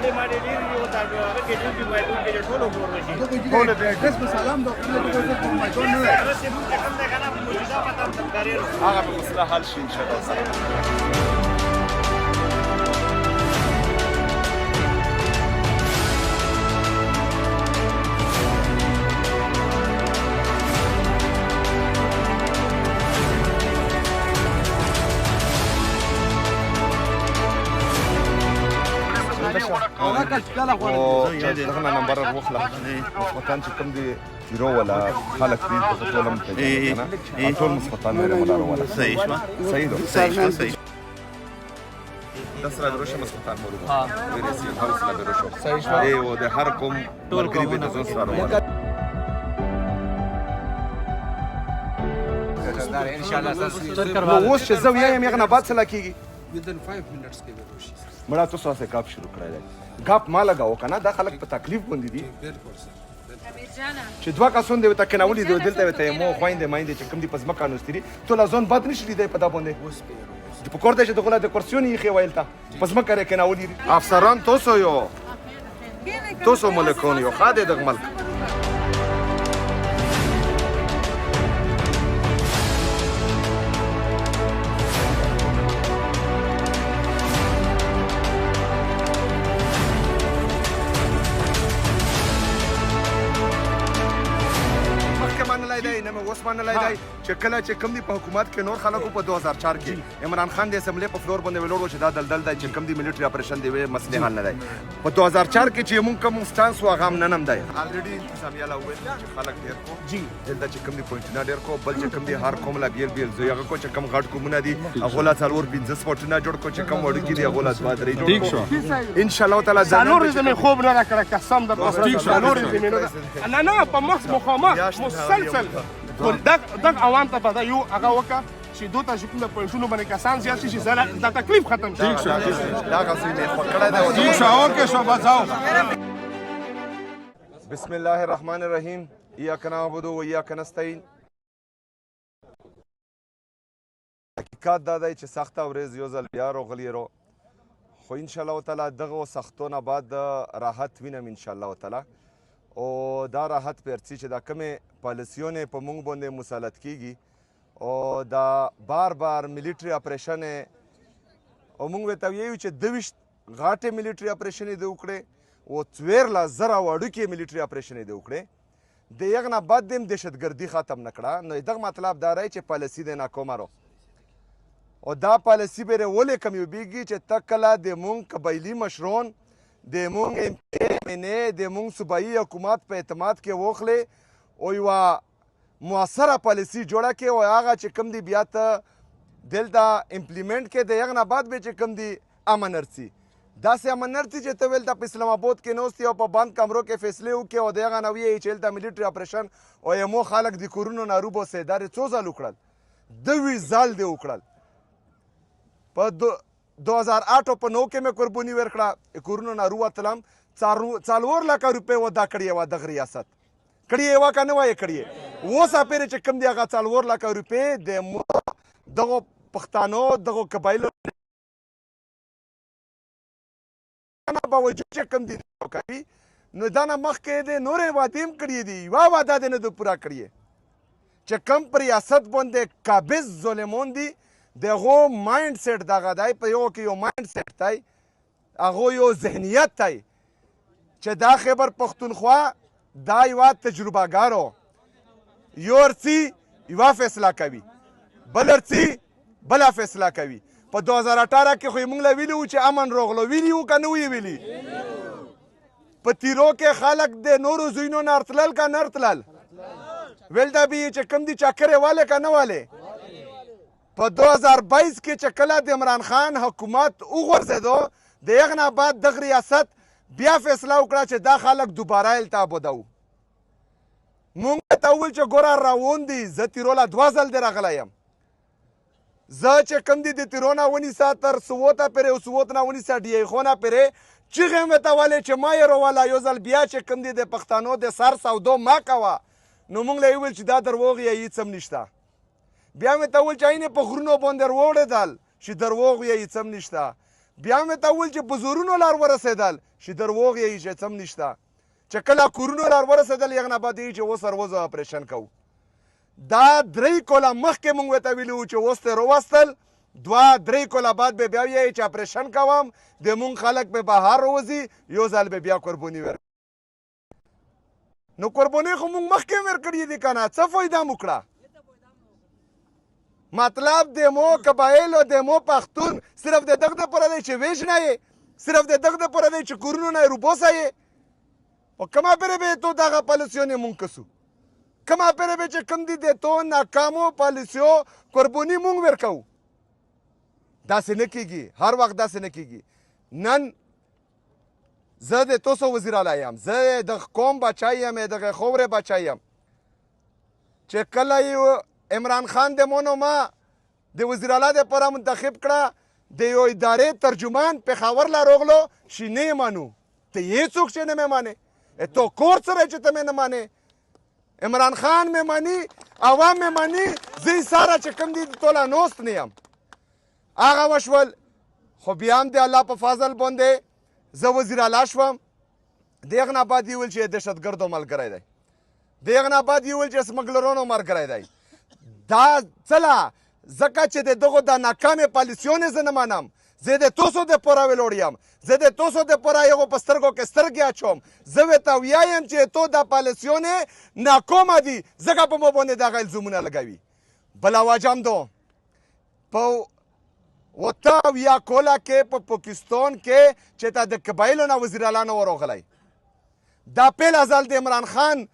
ګاډي ماډي ډېرې دي اوس هغه کې ډېرې میدان کې ټولو کور وشي ټولو د ایډرس په سلام د خپل د میدان نه هغه چې موږ کوم ځای کنه موجوده پته هم تمکاري هغه په مسله حل شي ان شاء الله دغه نمبر وخلا مثبتان چې کوم دي زیرو ولا خلک دي په ټول هم ته ټول مثبتان لري ولا ولا صحیح شو صحیح ده صحیح دسره دروشه مثبتان موجود ها ویرسي حوصله دروشه صحیح شو دی او د هر کوم ملګری به د ځون سره ولا ان شاء الله تاسو اوس چې زه وایم یغه نه بعد څه لکېږي within 5 minutes کې به وشي مړه تاسو سره کاپ شروع کړی دی کاپ ما لګاو کنه دا خلک په تکلیف باندې دي چې دوه کسون دی ته کناولي دی دلته ته مو خويندې مایندې چې کوم دی پس مکه نوستري ته لازم بد نشي دی په دا باندې په کور ته چې دغه د کورسیونی خې ویلتا پس مکه کناولي افسران توسو ملکون یو خاده د ملک عثمان لایدای چې کله چې کوم دی په حکومت کې نور خلکو په 2004 کې عمران خان د اسمبلی په فلور باندې ویلوړو چې دا دلدل دی چې کوم دی ملټری اپریشن دی مسلې حل نه دی په 2004 کې چې مونږ کوم سټانس واغ هم ننم دی الریډي انتظامیه لا وې چې خلک ډیر کو جی دلته چې کوم دی پوینټونه ډیر کو بل چې کوم دی هر کوم لا بیل زو هغه کو چې کوم غټ کومونه دي هغه لا څلور 15 سپورټونه جوړ کو چې کوم وړو کې دی هغه لا دوه درې جوړ کو ان شاء الله تعالی څلور زمي خوب نه راکړه قسم در څلور زمي نه په مخ مخامخ مسلسل دغه عوام ته پته یو هغه وکړه چې دوی ته چې کوم پوینټونو باندې کسان زیات شي چې دا تکلیف ختم شي دا غسې نه پکړه ده بسم الله الرحمن الرحیم ایاک نعبد و ایاک نستعین حقیقت دا دی چې سخته ورځ یو ځل بیا راغلی خو ان شاء الله تعالی دغه سختونه بعد راحت وینم ان شاء الله تعالی او دا راحت پرڅی چې دا کومه پالیسیونه په مونږ باندې مسلط کیږي او دا بار ملټری اپریشن او مونږ ته ویو چې 22 غاټه ملټری اپریشن دی وکړي او 4000 وړو کې ملټری اپریشن دی وکړي د یغه نه بعد د دهشتګردي ختم نکړه نو دغه مطلب دا رای چې پالیسی د ناکومه او دا پالیسی به ولې کم یو بیږي چې تکلا د مونږ قبایلی مشرون د مونږ امنه د مونږ صوبایي حکومت په اعتماد کې وخلې او یو موثره پالیسی جوړه کې او هغه چې کم دی بیا ته دلته امپلیمنٹ کې د یغه نه بعد به چې کم دی امن ارسي داسې امن ارسي چې ته ولته په اسلام آباد کې نوستي او په بند کمرو کې فیصله وکړي او د یغه نه وی چې دلته ملټری اپریشن او یمو خلک د کورونو ناروبو سیدار څو ځل وکړل دوی ځل دی وکړل په 2008 په نو کې مې قرباني ورکړه کورونو نارو وتلم 4 لک روپے ودا کړی و د ریاست کړی و کنه وای کړی و سپېره چې کم دی هغه 4 لک روپے د دغه پښتانو دغه قبایل نه باوجود چې کم دی کوي نو دا نه مخکې د نورې وادیم کړی دی وا واده د نه د پورا کړی چې کم پر ریاست باندې قابض ظلمون دي دغه مایند سیټ دغه دی په یو کې یو مایند سیټ دی هغه یو ذهنیت دی چې دا خیبر پښتونخوا دا یو تجربهګارو یو ارڅي یو فیصله کوي بل ارڅي بل فیصله کوي په 2018 کې خو موږ لا ویلو چې امن روغلو ویلو کنه ویلی په تیرو کې خلک د نورو زینو نارتلل کا نرتلل ویل دا به چې کم دي چاکره والے کا نه والے په 2022 کې چې کله د عمران خان حکومت وغورځېدو د هغه نه بعد دغه ریاست بیا فیصله وکړه چې دا خلک دوباره التابودو مونږ ته وویل چې ګوره روان دي زه تیروله 2 ځل دی راغلی یم زه چې کوم دي د تیرونه ونیسه تر سووته پرې او سووت نه ونیسه ډی خونه پرې چیغې مې ته ولې چې ما یې روله یو ځل بیا چې کوم دي د پښتنو د سر سودو ما کوه نو مونږ له یې وویل چې دا دروغ یې هېڅ هم نشته بیا مې ته وویل چې عین په غرونو باندې وروړېدل چې دروغ یې هېڅ هم نشته بیا مې ته وویل چې په زورونو لار ورسېدل چې دروغ یې چې څه هم نشته چې کله کورونو لار ورسېدل هغه نه بعد یې چې اوس هروز اپریشن کوو دا 3 کوله مخکې مونږ ورته ویلي وو چې اوس ترې راوستل 2-3 کوله بعد به بیا وایي چې اپریشن کوم د مونږ خلک به بهر وځي یو ځل به بیا قرباني ورکړي نو قرباني خو مونږ مخکې ورکړي دي که نه څه فایده مو کړه مطلب د مو قبایل او د مو پښتون صرف د دغه دپاره دی چې ویشنه یې صرف د دغه دپاره دی چې کورونو نه یې روبوسه یې او کما پرې به تو دغه پالیسیون یې مونږ کسو کما پرې به چې کوم دي د تو ناکامو پالیسیو قرباني مونږ ورکوو داسې نه کېږي هر وخت داسې نه کېږي نن زه د توسو وزیر اعلی یم زه د قوم بچی یم د خاورې بچی یم چې کله یې عمران خان د مونو ما د وزیر اعلی دپاره منتخب کړه د یو ادارې ترجمان پېښور لا راغلو چې نه یې مانو ته یې څوک چې نه مې مانې تو کور سره چې ته مې نه مانې عمران خان مې مانی عوام مې مانی زه یې ساره چې کوم دي توله نوست نه یم هغه وشول خو بیا هم د الله په فضل باندې زه وزیر اعلی شوم د هغه نه بعد یې ویل چې دهشتګردو ملګری دی د هغه نه بعد یې ویل چې سمګلرونو ملګری دی دا څله ځکه چې د دغو د ناکامې پالیسیونې زه نه منم زه د توسو دپاره ویلوړ یم زه د توسو دپاره هغو په سترګو کې سترګې اچوم زه ورته ویایم چې تو دا پالیسیونې ناکامه دي ځکه په مو باندې دغه الزامونه لګوي بله وجه هم دو په وته ویا کوله کې په پاکستان کې چې تا د قبایلو نه وزیر اعلی نه ورغلی دا پیل ازل د عمران خان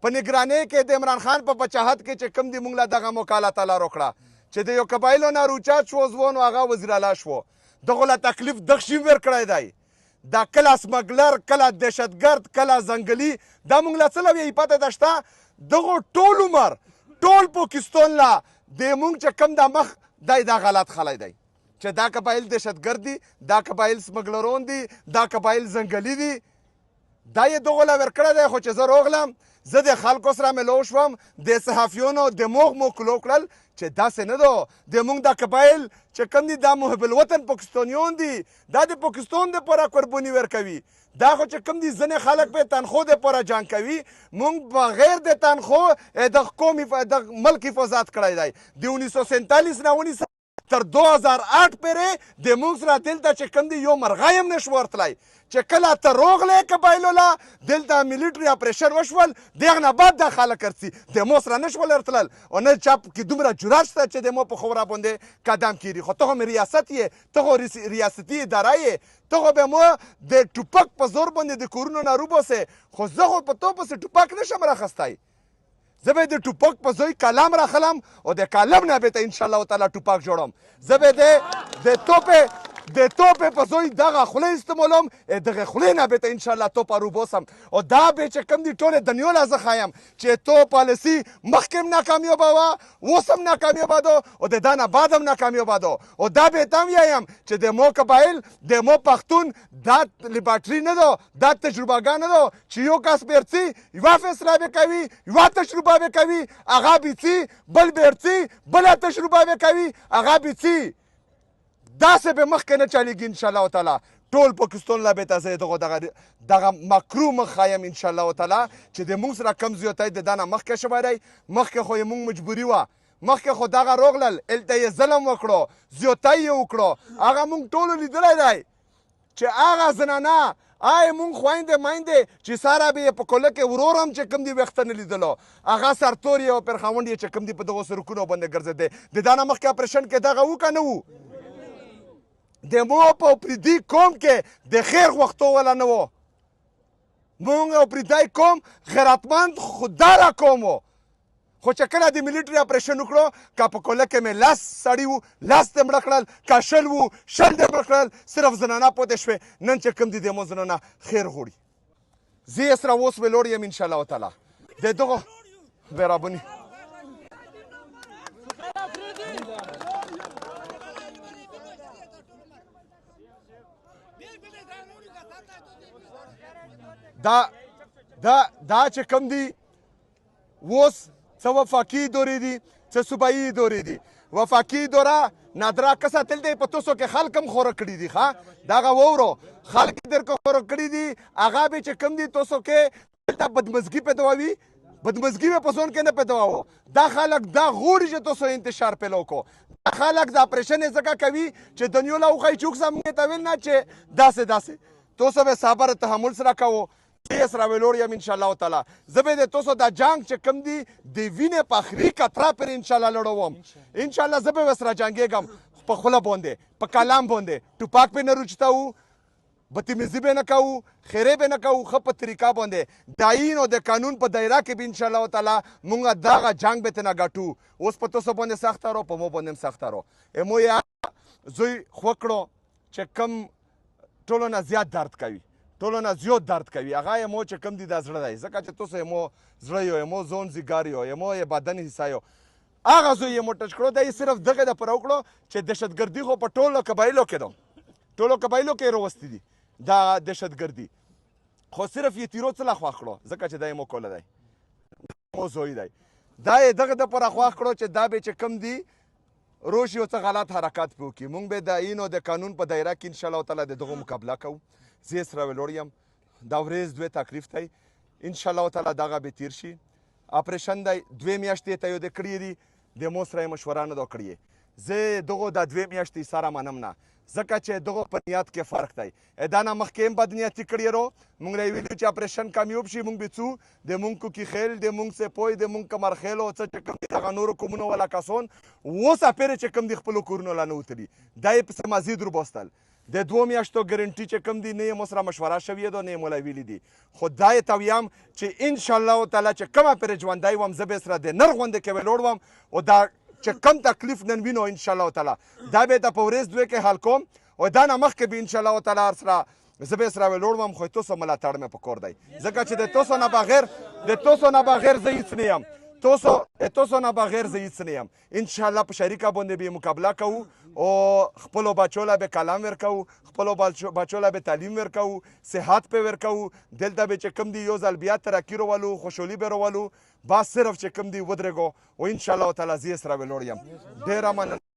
په نگرانۍ کې د عمران خان په بچاهت کې چې کوم دي مونږ له دغه موقع الله تعالی راکړه چې د یو قبایلو نه روچات شو ځوان هغه وزیر اعلی شو دغه له تکلیف دغ شي ورکړی دی دا کله سمګلر کله دهشتګرد کله ځنګلي دا مونږ له څه له ویې پته ده شته دغو ټول عمر ټول پاکستان له د مونږ چې کوم دا مخ دی دا غلط خلی دی چې دا قبایل دهشتګرد دي دا قبایل سمګلرون دي دا قبایل ځنګلي دي دا یې دغو له ورکړی دی خو چې زه راغلم زه د خلکو سره ملو شوم د صحافیونو د موغ موکلو کړل چې داسې نه ده د مونږ دا قبایل چې کوم دي دا محب الوطن پاکستانیان دي دا د پاکستان دپاره قرباني ورکوي دا خو چې کوم دي ځینې خلک په تنخوا دپاره جنګ کوي مونږ بغیر د تنخوا د قوم د ملک حفاظت کړی دی د 1947 نه ونیسه تر 2008 پورې د مونږ سره دلته چې کوم دي یو مرغی هم نشو ورتلی چې کله ته راغلی قبایلو له دلته میلیټري اپریشن وشول د هغه نه بعد دا خلک ارڅي د مو سره نشول ورتلل او نه چا کې دومره جرات شته چې د مو په خوره باندې قدم کېږي خو ته خو مې ریاست یې ته خو ریاستي اداره یې ته خو به مو د ټوپک په زور باندې د کورونو نه روباسې خو زه خو په تو پسې ټوپک نشم راخستی زه به د ټوپک په ځای کلم راخلم او د کلم نه به ته انشاءالله تعالی ټوپک جوړم زه به د توپې په ځای دغه خوله استعمالوم دغه خولې نه به ته انشاءالله توپه روباسم او دا به چې کوم دي ټولې دنیا له زه ښایم چې تو پالیسي مخکې هم ناکامیابه وه اوس هم ناکامیابه ده او د دا نه بعد هم ناکامیابه ده او دا به ته هم ویایم چې د مو قبایل د مو پښتون دا لیباټري نه ده دا تجربهګاه نه ده چې یو کس به ارڅي یوه فیصله به کوي یوه تجربه به کوي هغه بیڅي بل به ارڅي بله تجربه به کوي هغه بیڅي داسې به مخکې نه چلیږي انشاءالله تعالی ټول پاکستان لا به ته زه دغه مکرو مخ ښایم انشاءالله تعالی چې د مونږ سره کم زیاتی د دا نه مخکې شوی دی مخکې خو یې مونږ مجبوري وه مخکې خو دغه راغلل هلته یې ظلم وکړو زیاتی یې وکړو هغه مونږ ټولو لیدلی دی چې هغه زنانه آی مونږ خویندې میندې چې ساره به یې په کوله کې ورور هم چې کوم دي ویښته نه لیدلو هغه سرتور یې او پرخاوند یې چې کوم دي په دغو سرکونو باندې ګرځېدی د دا نه مخکې اپریشن کې دغه و که نه و د مو په پردي قوم کې د خیر غوښتو والا نه و مونږ او پردی قوم غیرتمند خودداره قوم و خو چې کله د میلیټري اپریشن وکړو که په کوله کې مې 10 سړي وو 10 دې مړه کړل که 10 وو 10 دې مړه کړل صرف زنانه پاتې شوې نن چې کوم دي د مو زنانه خیر غواړي زه یې سره اوس ویلوړ یم انشاءالله تعالی د دغو برابري دا چې کوم دي اوس څه وفاقي دورې دي څه صوبایي دورې دي وفاقي دوره نادره کسه تل دی په تاسو کې خلک هم خوره کړي دي ښه دغه واورو خلک در کو خوره کړي دي هغه به چې کم دي تاسو کې دلته بدمزګي پیدا وي بدمزګي به په ځون کې نه پیدا وو دا خلک دا غوړي چې تاسو انتشار پیلو کو دا خلک د اپریشن ځکه کوي چې دنیا له وخی چوک سم ته ویل نه چې داسې تاسو به صبر تحمل سره کوو اس را ویلوریم ان شاء الله تعالی زبې د تاسو دا جنگ چې کم دی د وینې په اخري کتره پر ان شاء الله لړوم ان شاء الله زبې وسره جنگېږم په خوله باندې په کلام باندې ټوپاک به نه روچتاو بدتمیزي به نه کوو خیرې به نه کوو ښه په طریقه باندې د آیین او د قانون په دایره کې به ان شاء الله تعالی مونږ دغه جنگ به ترنه ګټو اوس په تاسو باندې سخته رو په مو باندې هم سخته رو امو یا زوی خو کړو چې کم ټولو نه زیات درد کوي ټولو نه زیات درد کوي هغه یې مو چې کم دي دا زړه دی ځکه چې تاسو یې مو زړه یو مو زون زیګار یو مو یې بدن حصه یو هغه زوی یې مو ټچ کړو دا یې صرف دغه دپاره وکړو چې دهشتګردي خو په ټولو قبایلو کې ده ټولو قبایلو کې یې راوستي دي دا دهشتګردي خو صرف یې تیرو څه له خوښ کړو ځکه چې دا یې مو کوله دی مو زوی دی دا یې دغه دپاره خوښ کړو چې دا به چې کم دي روش یو څه غلط حرکات پې وکړي مونږ به د آیین او د قانون په دایره کې انشاءالله تعالی د دغو مقابله کوو زه یې سره ولاړ یم دا ورځ دوی تکلیف دی انشاءالله تعالی دغه به تیر شي اپریشن دی 2 میاشتې ته یو د کړي دي د مو سره یې مشوره نه ده کړې زه دغو دا 2 میاشتې سره منم نه ځکه چې دغو په نیت کې فرق دی دا نه مخکې هم بدنیتي کړې رو مونږ له ویلو چې اپریشن کامیاب شي مونږ به څو د مونږ کوکي خیل د مونږ سپوی د مونږ کمر خیل او څه چې کوم دي هغه نورو کومونو والا کسان اوس اپېرې چې کوم دي خپلو کورونو لا نه وتلي دا یې پسې مزید روبوستل د 2 میاشتو ګارنټي چې کوم دي نه یې مو سره مشوره شوې ده نه یې مولا ویلي دي خو دا یې ته ویم چې انشاءالله تعالی چې کومه پرې ژوندی وم زه به سره د نر غوندې کې ولاړ وم او دا چې کم تکلیف نن وینو انشاءالله تعالی دا به ته په ورځ دوی کې حل کوم او دا نه مخکې به انشاءالله تعالی سره زه به سره ولاړ وم خو تاسو ملاتړ مې په کور دی ځکه چې د تاسو نه بغیر زه هیڅ نه یم تاسو نه بغیر زه هیڅ نه یم انشاءالله په شریکه باندې به مقابله کوو او خپلو بچو له به کلام ورکوو خپلو بچو له به تعلیم ورکوو صحت پې ورکوو دلته به چې کوم دي یو ځل بیا ترقي راولو خوشحالي به راولو بس صرف چې کوم دي ودرېږو او انشاءالله تعالی زه یې سره ولاړ یم ډېره مننه